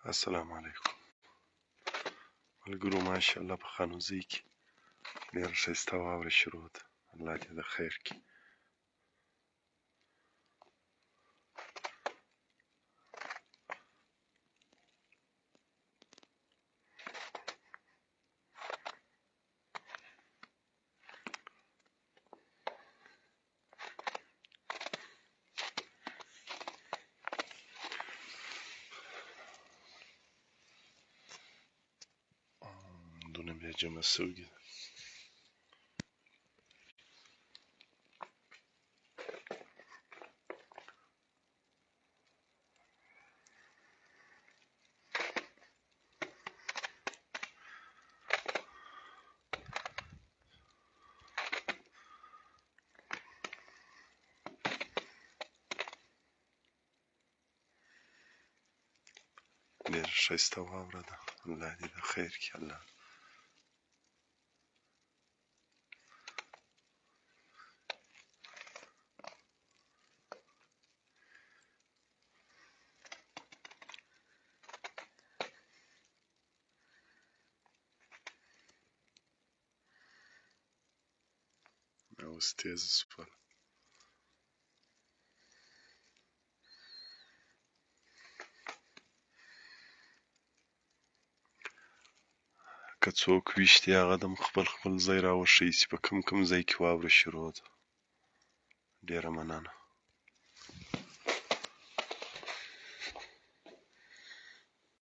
السلام علیکم ملګرو، ماشاءالله په خانوزۍ کې ډېره ښایسته واوره شروع ده. الله دې د خیر کړي. دونه بیا جمع شوي دي. ډېره ښایسته واوره ده. الله دې د خیر کړي. الله اوس تیزه شوله. که څوک ویښ دي هغه د خپل خپل ځای راوښیي چې په کوم ځای کې واوره شروع ده. ډېره مننه.